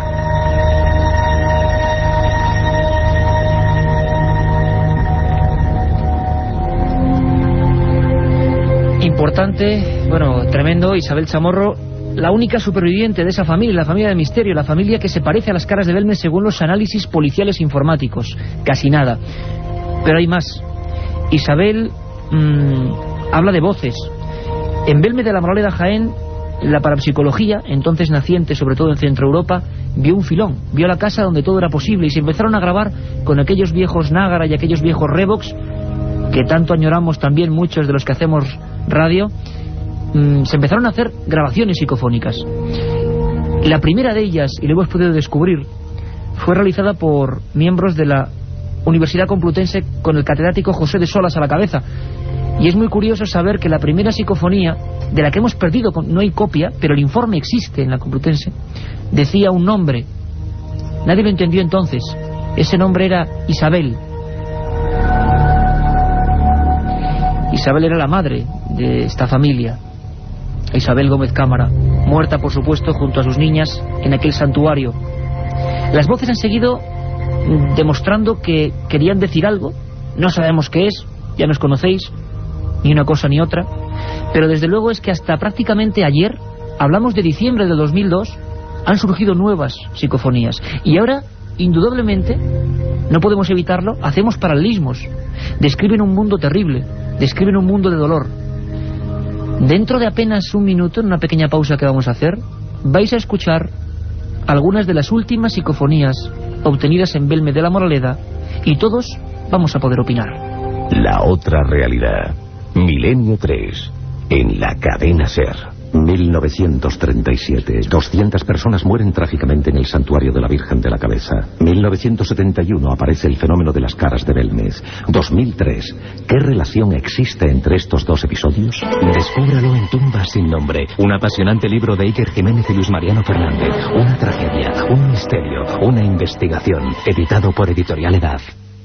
Importante, bueno, tremendo. Isabel Chamorro, la única superviviente de esa familia, la familia de misterio, la familia que se parece a las caras de Belmez según los análisis policiales informáticos. Casi nada. Pero hay más. Isabel habla de voces. En Belmez de la Moraleda, Jaén, la parapsicología, entonces naciente sobre todo en Centro Europa, vio un filón, vio la casa donde todo era posible y se empezaron a grabar con aquellos viejos Nágara y aquellos viejos Revox que tanto añoramos también muchos de los que hacemos radio. Se empezaron a hacer grabaciones psicofónicas. La primera de ellas, y lo hemos podido descubrir, fue realizada por miembros de la Universidad Complutense con el catedrático José de Solas a la cabeza. Y es muy curioso saber que la primera psicofonía, de la que hemos perdido, no hay copia, pero el informe existe en la Complutense, decía un nombre. Nadie lo entendió entonces. Ese nombre era Isabel. Isabel era la madre de esta familia, Isabel Gómez Cámara, muerta por supuesto junto a sus niñas en aquel santuario. Las voces han seguido demostrando que querían decir algo. No sabemos qué es, ya nos conocéis, ni una cosa ni otra, pero desde luego es que hasta prácticamente ayer, hablamos de diciembre de 2002, han surgido nuevas psicofonías. Y ahora, indudablemente, no podemos evitarlo, hacemos paralelismos. Describen un mundo terrible, describen un mundo de dolor. Dentro de apenas un minuto, en una pequeña pausa que vamos a hacer, vais a escuchar algunas de las últimas psicofonías obtenidas en Belmez de la Moraleda y todos vamos a poder opinar. La otra realidad. Milenio 3. En la cadena SER. 1937. 200 personas mueren trágicamente en el santuario de la Virgen de la Cabeza. 1971 aparece el fenómeno de las caras de Belmez. 2003. ¿Qué relación existe entre estos dos episodios? Descúbralo en Tumbas sin nombre. Un apasionante libro de Iker Jiménez y Luis Mariano Fernández. Una tragedia, un misterio, una investigación. Editado por Editorial Edad.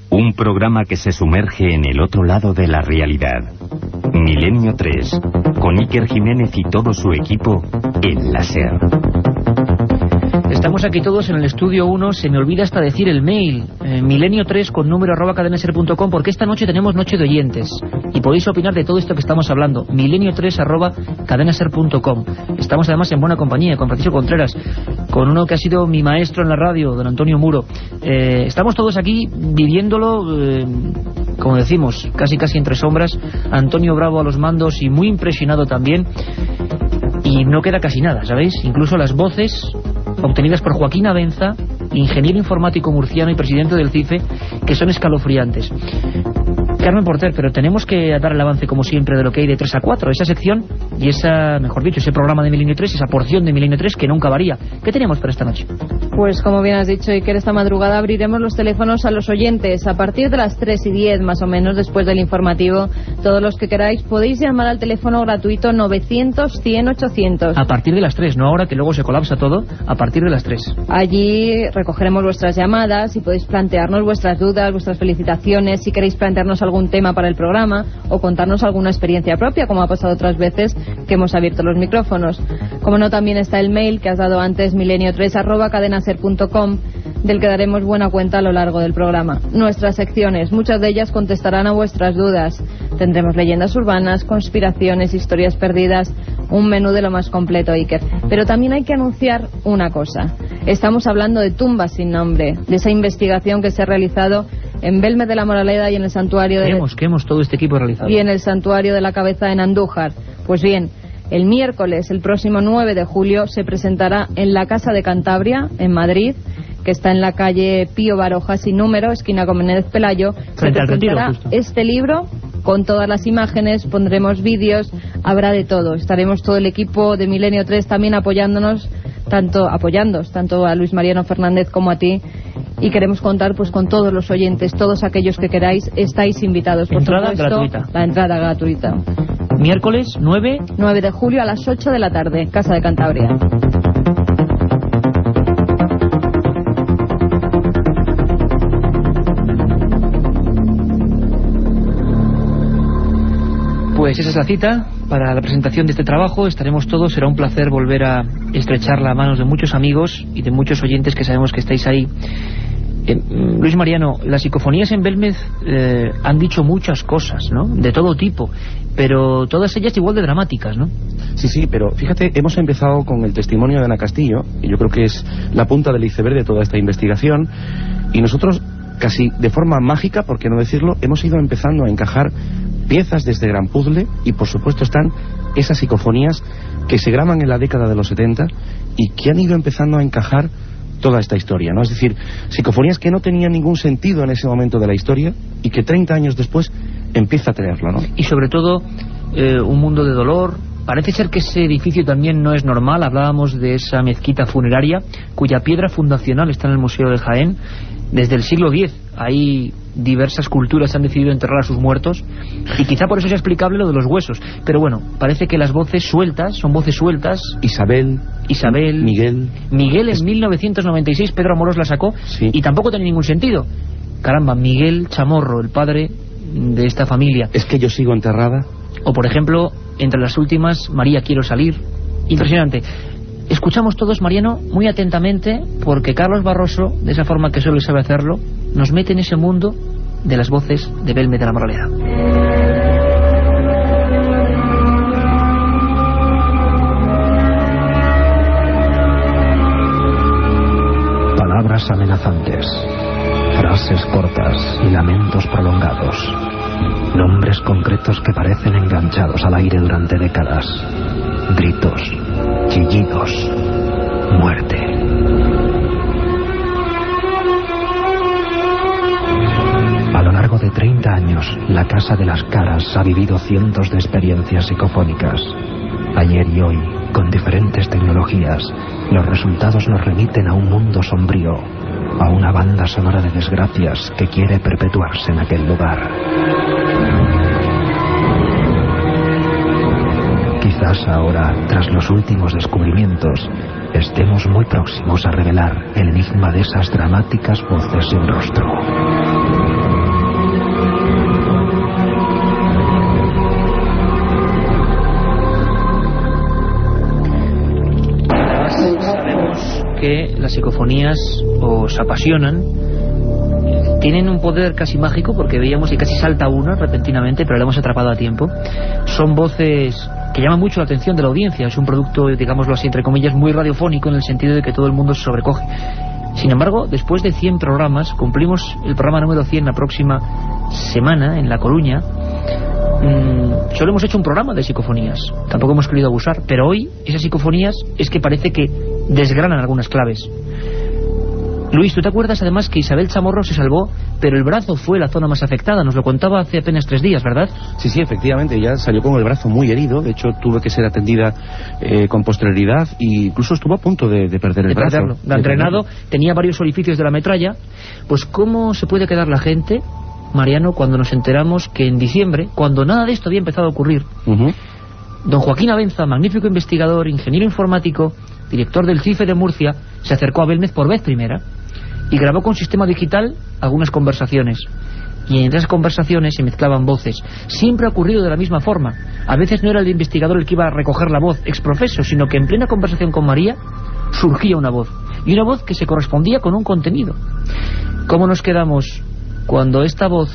Un programa que se sumerge en el otro lado de la realidad. Milenio 3, con Iker Jiménez y todo su equipo en la SER. Estamos aquí todos en el estudio 1, se me olvida hasta decir el mail, milenio3 con número @cadenaser.com, porque esta noche tenemos noche de oyentes y podéis opinar de todo esto que estamos hablando, milenio3 @cadenaser.com. Estamos además en buena compañía, con Francisco Contreras, con uno que ha sido mi maestro en la radio, don Antonio Muro. Estamos todos aquí viviéndolo, como decimos, casi entre sombras. Antonio Bravo a los mandos y muy impresionado también. Y no queda casi nada, ¿sabéis? Incluso las voces obtenidas por Joaquín Abenza, ingeniero informático murciano y presidente del CIFE, que son escalofriantes. Carmen Porter, pero tenemos que dar el avance como siempre de lo que hay de 3 a 4, esa sección y esa, mejor dicho, ese programa de Milenio 3, esa porción de Milenio 3 que nunca varía. ¿Qué tenemos para esta noche? Pues como bien has dicho, Iker, esta madrugada abriremos los teléfonos a los oyentes a partir de las 3:10 más o menos, después del informativo. Todos los que queráis podéis llamar al teléfono gratuito 900-100-800. A partir de las 3, no ahora que luego se colapsa todo, a partir de las 3. Allí recogeremos vuestras llamadas y podéis plantearnos vuestras dudas, vuestras felicitaciones, si queréis plantearnos algún tema para el programa o contarnos alguna experiencia propia, como ha pasado otras veces que hemos abierto los micrófonos. Como no, también está el mail que has dado antes, milenio3@cadenaser.com, del que daremos buena cuenta a lo largo del programa. Nuestras secciones, muchas de ellas contestarán a vuestras dudas. Tendremos leyendas urbanas, conspiraciones, historias perdidas, un menú de lo más completo, Iker. Pero también hay que anunciar una cosa. Estamos hablando de Tumbas sin nombre, de esa investigación que se ha realizado en Belmez de la Moraleda y en el santuario de... ¿Qué hemos todo este equipo realizado? Y en el santuario de la Cabeza en Andújar. Pues bien, el miércoles, el próximo 9 de julio, se presentará en la Casa de Cantabria, en Madrid, que está en la calle Pío Baroja sin número, esquina con Menéndez Pelayo. Se presentará este libro con todas las imágenes, pondremos vídeos, habrá de todo. Estaremos todo el equipo de Milenio 3 también apoyándonos, tanto a Luis Mariano Fernández como a ti. Y queremos contar pues con todos los oyentes, todos aquellos que queráis, estáis invitados. Por entrada supuesto, gratuita. La entrada gratuita. Miércoles 9 de julio a las 8 de la tarde, Casa de Cantabria. Pues esa es la cita para la presentación de este trabajo. Estaremos todos, será un placer volver a estrechar las manos de muchos amigos y de muchos oyentes que sabemos que estáis ahí Luis Mariano, las psicofonías en Belmez han dicho muchas cosas, ¿no? De todo tipo, pero todas ellas igual de dramáticas, ¿no? Sí, pero fíjate, hemos empezado con el testimonio de Ana Castillo, y yo creo que es la punta del iceberg de toda esta investigación, y nosotros, casi de forma mágica, por qué no decirlo, hemos ido empezando a encajar piezas de este gran puzzle, y por supuesto están esas psicofonías que se graban en la década de los 70 y que han ido empezando a encajar toda esta historia, ¿no? Es decir, psicofonías que no tenían ningún sentido en ese momento de la historia y que 30 años después empieza a tenerlo, ¿no? Y sobre todo, un mundo de dolor. Parece ser que ese edificio también no es normal. Hablábamos de esa mezquita funeraria cuya piedra fundacional está en el Museo de Jaén desde el siglo X. Ahí diversas culturas han decidido enterrar a sus muertos, y quizá por eso sea explicable lo de los huesos. Pero bueno, parece que las voces sueltas son voces sueltas. Isabel, Miguel en 1996 Pedro Amorós la sacó, sí. Y tampoco tenía ningún sentido. Caramba, Miguel Chamorro, el padre de esta familia. ¿Es que yo sigo enterrada? O por ejemplo, entre las últimas, María, quiero salir. Impresionante. Escuchamos todos, Mariano, muy atentamente, porque Carlos Barroso, de esa forma que solo sabe hacerlo, nos mete en ese mundo de las voces de Belmez de la Moraleda. Palabras amenazantes, frases cortas y lamentos prolongados. Nombres concretos que parecen enganchados al aire durante décadas. Gritos, chillidos, muerte. A lo largo de 30 años, la Casa de las Caras ha vivido cientos de experiencias psicofónicas. Ayer y hoy, con diferentes tecnologías, los resultados nos remiten a un mundo sombrío, a una banda sonora de desgracias que quiere perpetuarse en aquel lugar. Quizás ahora, tras los últimos descubrimientos, estemos muy próximos a revelar el enigma de esas dramáticas voces sin rostro. Sabemos que las psicofonías os apasionan, tienen un poder casi mágico, porque veíamos que casi salta una repentinamente, pero la hemos atrapado a tiempo. Son voces que llaman mucho la atención de la audiencia. Es un producto, digámoslo así, entre comillas, muy radiofónico, en el sentido de que todo el mundo se sobrecoge. Sin embargo, después de 100 programas, cumplimos el programa número 100 la próxima semana en La Coruña. Solo hemos hecho un programa de psicofonías, tampoco hemos querido abusar, pero hoy esas psicofonías es que parece que desgranan algunas claves. Luis, ¿tú te acuerdas además que Isabel Chamorro se salvó, pero el brazo fue la zona más afectada? Nos lo contaba hace apenas 3 días, ¿verdad? Sí, efectivamente, ella salió con el brazo muy herido. De hecho, tuvo que ser atendida con posterioridad, e incluso estuvo a punto de perder el brazo. Gangrenado, tenía varios orificios de la metralla. Pues ¿cómo se puede quedar la gente, Mariano, cuando nos enteramos que en diciembre, cuando nada de esto había empezado a ocurrir, don Joaquín Abenza, magnífico investigador, ingeniero informático, director del CIFE de Murcia, se acercó a Belmez por vez primera y grabó con sistema digital algunas conversaciones? Y en esas conversaciones se mezclaban voces. Siempre ha ocurrido de la misma forma. A veces no era el investigador el que iba a recoger la voz exprofeso, sino que en plena conversación con María surgía una voz, y una voz que se correspondía con un contenido. ¿Cómo nos quedamos cuando esta voz,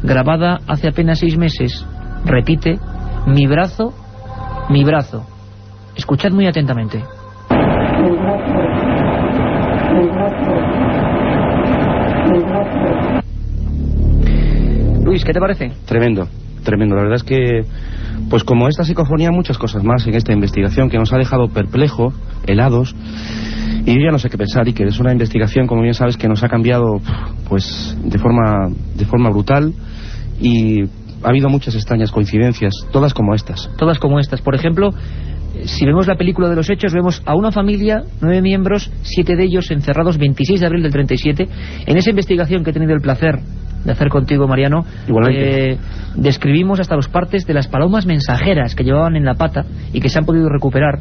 grabada hace apenas 6 meses, repite: mi brazo, mi brazo? Escuchad muy atentamente. Luis, ¿qué te parece? Tremendo. La verdad es que, pues como esta psicofonía, muchas cosas más en esta investigación que nos ha dejado perplejos, helados, y yo ya no sé qué pensar. Y que es una investigación, como bien sabes, que nos ha cambiado pues de forma brutal, y ha habido muchas extrañas coincidencias, todas como estas. Por ejemplo, si vemos la película de los hechos, vemos a una familia, 9 miembros, 7 de ellos encerrados 26 de abril del 37. En esa investigación que he tenido el placer de hacer contigo, Mariano, describimos hasta los partes de las palomas mensajeras que llevaban en la pata y que se han podido recuperar.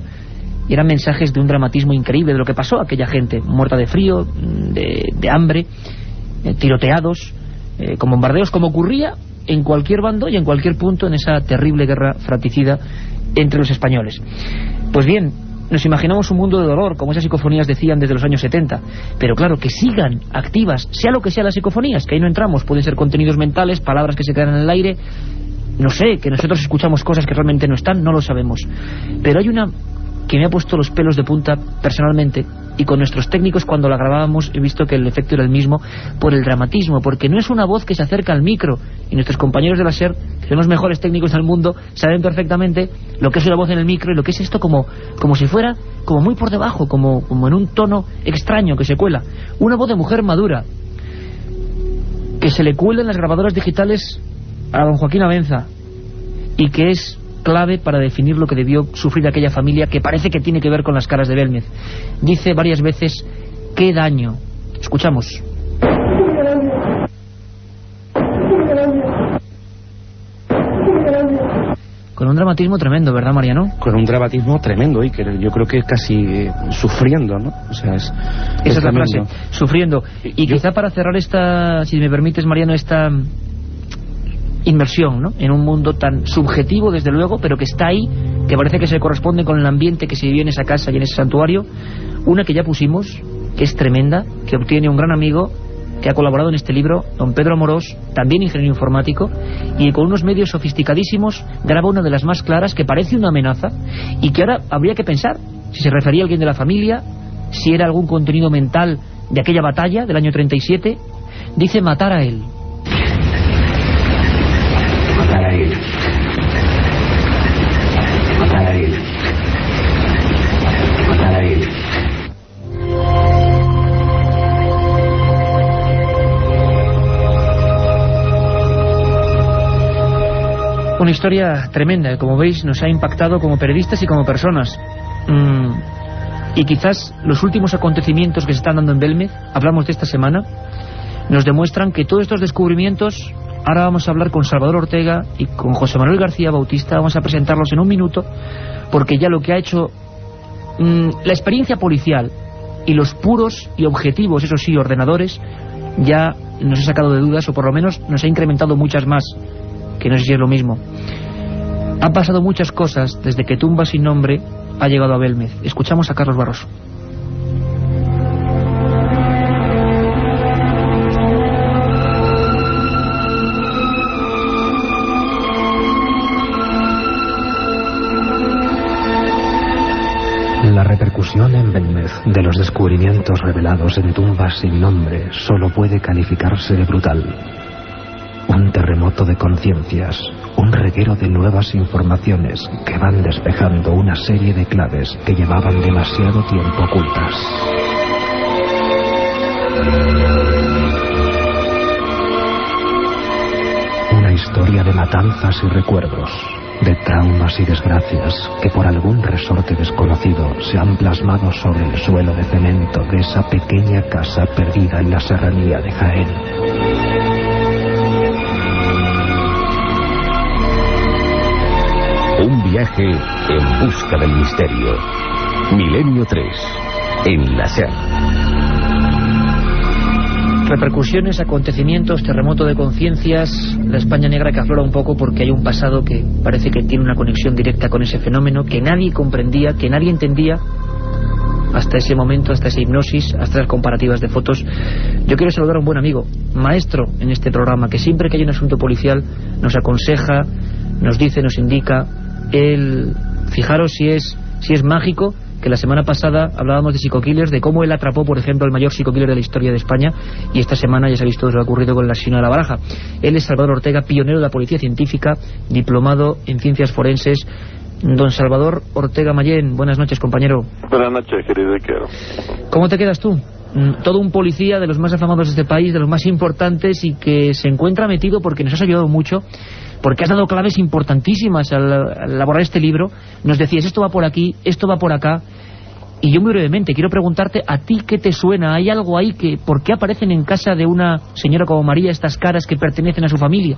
Y eran mensajes de un dramatismo increíble de lo que pasó a aquella gente, muerta de frío, de hambre, tiroteados, con bombardeos, como ocurría en cualquier bando y en cualquier punto en esa terrible guerra fratricida entre los españoles. Pues bien, nos imaginamos un mundo de dolor, como esas psicofonías decían desde los años 70. Pero claro, que sigan activas, sea lo que sea las psicofonías, que ahí no entramos. Pueden ser contenidos mentales, palabras que se quedan en el aire. No sé, que nosotros escuchamos cosas que realmente no están, no lo sabemos. Pero hay una que me ha puesto los pelos de punta personalmente, y con nuestros técnicos cuando la grabábamos he visto que el efecto era el mismo, por el dramatismo, porque no es una voz que se acerca al micro, y nuestros compañeros de la SER, que son los mejores técnicos del mundo, saben perfectamente lo que es una voz en el micro y lo que es esto como si fuera como muy por debajo, como en un tono extraño que se cuela. Una voz de mujer madura que se le cuela en las grabadoras digitales a don Joaquín Abenza, y que es clave para definir lo que debió sufrir aquella familia, que parece que tiene que ver con las caras de Belmez. Dice varias veces: ¡qué daño! Escuchamos. Con un dramatismo tremendo, ¿verdad, Mariano? Con un dramatismo tremendo, y que yo creo que casi sufriendo, ¿no? O sea, esa es la frase, sufriendo. Y quizá para cerrar esta, si me permites, Mariano, esta inmersión, ¿no?, en un mundo tan subjetivo, desde luego, pero que está ahí, que parece que se corresponde con el ambiente que se vivió en esa casa y en ese santuario. Una que ya pusimos, que es tremenda, que obtiene un gran amigo que ha colaborado en este libro, don Pedro Amorós, también ingeniero informático, y con unos medios sofisticadísimos graba una de las más claras, que parece una amenaza, y que ahora habría que pensar si se refería a alguien de la familia, si era algún contenido mental de aquella batalla del año 37. Dice: matar a él. Matar a él. Matar a él. Matar a él. Una historia tremenda, como veis, nos ha impactado como periodistas y como personas. Y quizás los últimos acontecimientos que se están dando en Belmez, hablamos de esta semana, nos demuestran que todos estos descubrimientos, ahora vamos a hablar con Salvador Ortega y con José Manuel García Bautista, vamos a presentarlos en un minuto, porque ya lo que ha hecho la experiencia policial y los puros y objetivos, eso sí, ordenadores, ya nos ha sacado de dudas, o por lo menos nos ha incrementado muchas más, que no sé si es lo mismo. Han pasado muchas cosas desde que Tumba sin nombre ha llegado a Belmez. Escuchamos a Carlos Barroso. La repercusión en Belmez de los descubrimientos revelados en Tumbas sin nombre solo puede calificarse de brutal. Un terremoto de conciencias, un reguero de nuevas informaciones que van despejando una serie de claves que llevaban demasiado tiempo ocultas. Una historia de matanzas y recuerdos, de traumas y desgracias que por algún resorte desconocido se han plasmado sobre el suelo de cemento de esa pequeña casa perdida en la serranía de Jaén. Un viaje en busca del misterio. Milenio 3, en la SER. Repercusiones, acontecimientos, terremoto de conciencias, la España negra que aflora un poco porque hay un pasado que parece que tiene una conexión directa con ese fenómeno que nadie comprendía, que nadie entendía hasta ese momento, hasta esa hipnosis, hasta las comparativas de fotos. Yo quiero saludar a un buen amigo, maestro en este programa, que siempre que hay un asunto policial nos aconseja, nos dice, nos indica. Él, fijaros si es mágico, que la semana pasada hablábamos de psico-killers, de cómo él atrapó, por ejemplo, al mayor psico-killer de la historia de España, y esta semana ya se ha visto lo que ha ocurrido con el asesino de La Baraja. Él es Salvador Ortega, pionero de la policía científica, diplomado en ciencias forenses. Don Salvador Ortega Mayén, buenas noches, compañero. Buenas noches, querido Iker. ¿Cómo te quedas tú? Todo un policía de los más afamados de este país, de los más importantes, y que se encuentra metido, porque nos has ayudado mucho, porque has dado claves importantísimas al elaborar este libro. Nos decías, esto va por aquí, esto va por acá, y yo muy brevemente quiero preguntarte, ¿a ti qué te suena? ¿Hay algo ahí que, por qué aparecen en casa de una señora como María estas caras que pertenecen a su familia?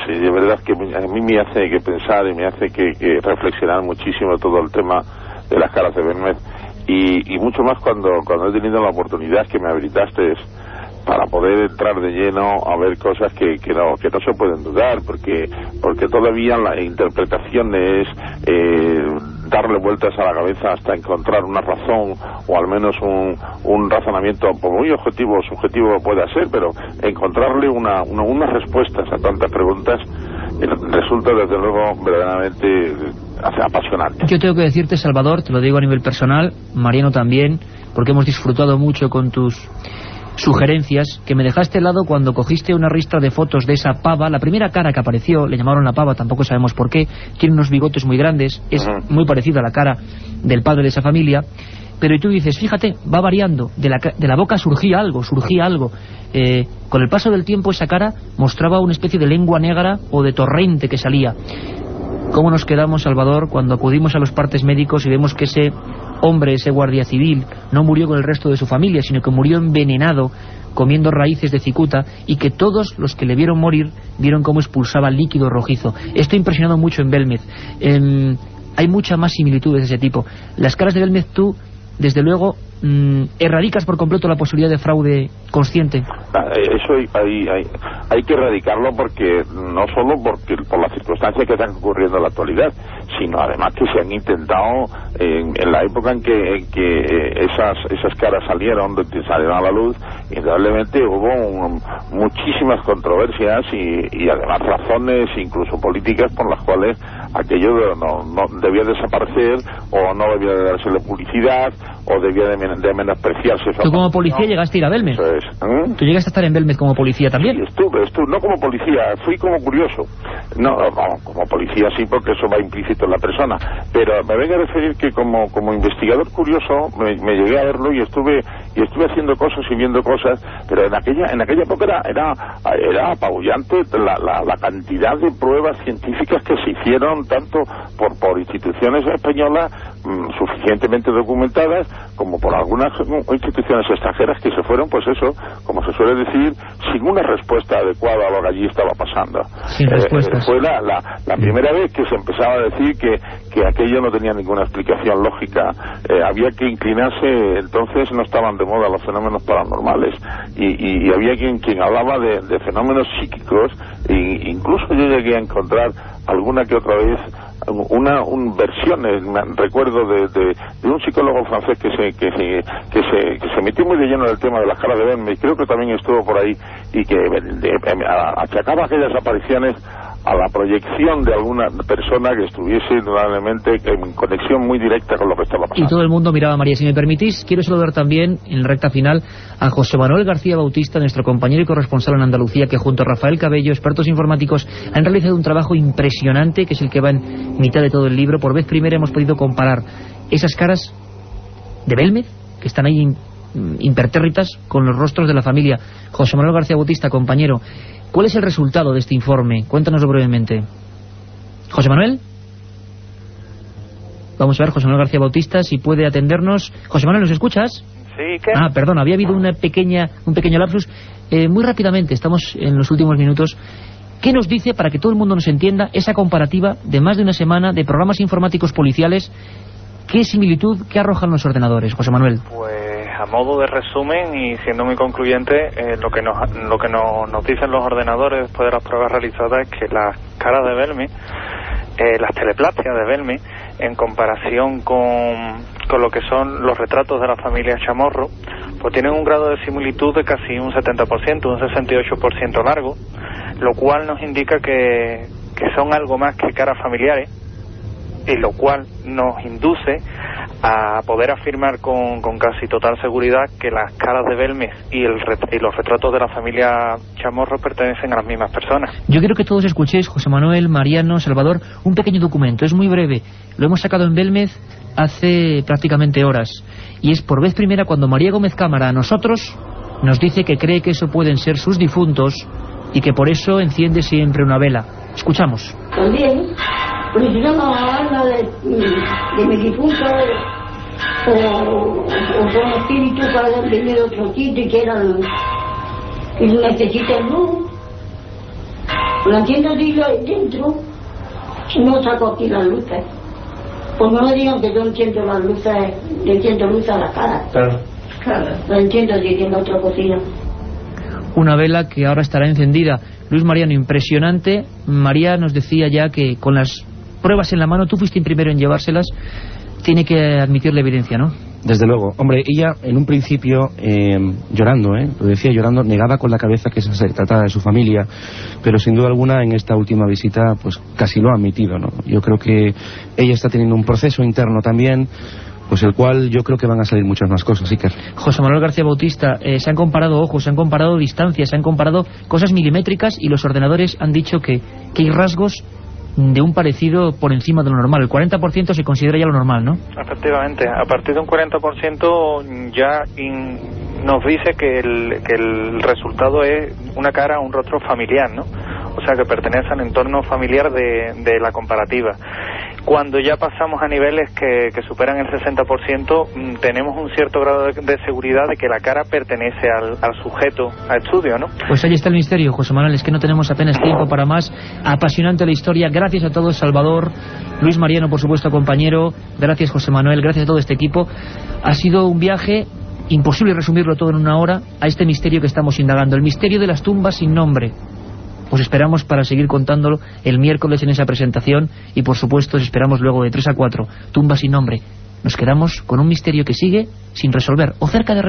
Sí, de verdad que a mí me hace que pensar y me hace que reflexionar muchísimo todo el tema de las caras de Belmez, y mucho más cuando he tenido la oportunidad que me habilitaste para poder entrar de lleno a ver cosas que no se pueden dudar, porque todavía las interpretaciones darle vueltas a la cabeza hasta encontrar una razón o al menos un razonamiento muy objetivo o subjetivo puede ser, pero encontrarle unas respuestas a tantas preguntas resulta desde luego verdaderamente apasionante. Yo tengo que decirte, Salvador, te lo digo a nivel personal, Mariano también, porque hemos disfrutado mucho con tus sugerencias, que me dejaste helado cuando cogiste una ristra de fotos de esa pava. La primera cara que apareció, le llamaron la pava, tampoco sabemos por qué, tiene unos bigotes muy grandes, es muy parecida a la cara del padre de esa familia, pero tú dices, fíjate, va variando, de la boca surgía algo, con el paso del tiempo esa cara mostraba una especie de lengua negra o de torrente que salía. ¿Cómo nos quedamos, Salvador, cuando acudimos a los partes médicos y vemos que ese hombre, ese guardia civil, no murió con el resto de su familia, sino que murió envenenado comiendo raíces de cicuta, y que todos los que le vieron morir vieron cómo expulsaba líquido rojizo? Esto ha impresionado mucho en Belmez. Hay mucha más similitudes de ese tipo. Las caras de Belmez, tú, desde luego, erradicas por completo la posibilidad de fraude consciente. Eso hay que erradicarlo, porque no solo por las circunstancias que están ocurriendo en la actualidad, sino además que se han intentado en la época en que esas caras salieron a la luz, indudablemente hubo muchísimas controversias y además razones incluso políticas por las cuales aquello no debía desaparecer, o no debía de dársele publicidad, o debía de menospreciarse. ¿Tú como policía llegaste a ir a Belmez? Eso es. ¿Tú llegaste a estar en Belmez como policía también? Sí, estuve, no como policía, fui como curioso. No, como policía sí, porque eso va implícito en la persona, pero me vengo a referir que como investigador curioso me llegué a verlo y estuve haciendo cosas y viendo cosas, pero en aquella época era apabullante la cantidad de pruebas científicas que se hicieron, tanto por instituciones españolas suficientemente documentadas, como por algunas instituciones extranjeras que se fueron, pues eso, como se suele decir, sin una respuesta adecuada a lo que allí estaba pasando. Sin respuestas. Fue la primera vez que se empezaba a decir que aquello no tenía ninguna explicación lógica. Había que inclinarse, entonces no estaban de moda los fenómenos paranormales, y había quien hablaba de fenómenos psíquicos, e incluso yo llegué a encontrar alguna que otra vez versiones, recuerdo de un psicólogo francés que se metió muy de lleno en el tema de las caras de Belmez, creo que también estuvo por ahí, y que achacaba aquellas apariciones a la proyección de alguna persona que estuviese indudablemente en conexión muy directa con lo que estaba pasando. Y todo el mundo miraba a María. Si me permitís, quiero saludar también, en la recta final, a José Manuel García Bautista, nuestro compañero y corresponsal en Andalucía, que junto a Rafael Cabello, expertos informáticos, han realizado un trabajo impresionante, que es el que va en mitad de todo el libro. Por vez primera hemos podido comparar esas caras de Belmez, que están ahí impertérritas, con los rostros de la familia. José Manuel García Bautista, compañero, ¿cuál es el resultado de este informe? Cuéntanoslo brevemente. ¿José Manuel? Vamos a ver, José Manuel García Bautista, si puede atendernos. José Manuel, ¿nos escuchas? Sí, ¿qué? Perdón, había habido un pequeño lapsus. Muy rápidamente, estamos en los últimos minutos. ¿Qué nos dice, para que todo el mundo nos entienda, esa comparativa de más de una semana de programas informáticos policiales? ¿Qué similitud, qué arrojan los ordenadores, José Manuel? Pues a modo de resumen y siendo muy concluyente, lo que nos dicen los ordenadores después de las pruebas realizadas es que las caras de Belmez, las teleplastias de Belmez, en comparación con lo que son los retratos de la familia Chamorro, pues tienen un grado de similitud de casi un 70%, un 68% largo, lo cual nos indica que son algo más que caras familiares, y lo cual nos induce a poder afirmar con casi total seguridad que las caras de Belmez y los retratos de la familia Chamorro pertenecen a las mismas personas. Yo quiero que todos escuchéis, José Manuel, Mariano, Salvador, un pequeño documento, es muy breve, lo hemos sacado en Belmez hace prácticamente horas, y es por vez primera cuando María Gómez Cámara a nosotros nos dice que cree que eso pueden ser sus difuntos y que por eso enciende siempre una vela. Escuchamos. También, pues yo no hablo de mi difunto, o son espíritus que hayan venido de otro sitio y que necesitan luz. La entiendo digo dentro, no saco aquí las luces. Pues no me digan que yo enciendo las luces, le enciendo luz a la cara. Claro. La entiendo desde en la otra cocina. Una vela que ahora estará encendida. Luis Mariano, impresionante. María nos decía ya que con las pruebas en la mano, tú fuiste el primero en llevárselas, tiene que admitir la evidencia, ¿no? Desde luego. Hombre, ella en un principio llorando, lo decía llorando, negaba con la cabeza que se trataba de su familia, pero sin duda alguna en esta última visita pues casi lo ha admitido, ¿no? Yo creo que ella está teniendo un proceso interno también, pues el cual yo creo que van a salir muchas más cosas, Iker. José Manuel García Bautista, se han comparado ojos, se han comparado distancias, se han comparado cosas milimétricas y los ordenadores han dicho que hay rasgos de un parecido por encima de lo normal. El 40% se considera ya lo normal, ¿no? Efectivamente, a partir de un 40% ya nos dice que el resultado es una cara, un rostro familiar, ¿no? O sea, que pertenece al entorno familiar de la comparativa. Cuando ya pasamos a niveles que superan el 60%, tenemos un cierto grado de seguridad de que la cara pertenece al sujeto a estudio, ¿no? Pues ahí está el misterio, José Manuel, es que no tenemos apenas tiempo para más. Apasionante la historia, gracias a todos, Salvador, Luis Mariano, por supuesto, compañero, gracias José Manuel, gracias a todo este equipo. Ha sido un viaje imposible resumirlo todo en una hora a este misterio que estamos indagando, el misterio de las tumbas sin nombre. Os esperamos para seguir contándolo el miércoles en esa presentación y por supuesto os esperamos luego de 3 a 4, Tumbas sin nombre. Nos quedamos con un misterio que sigue sin resolver o cerca de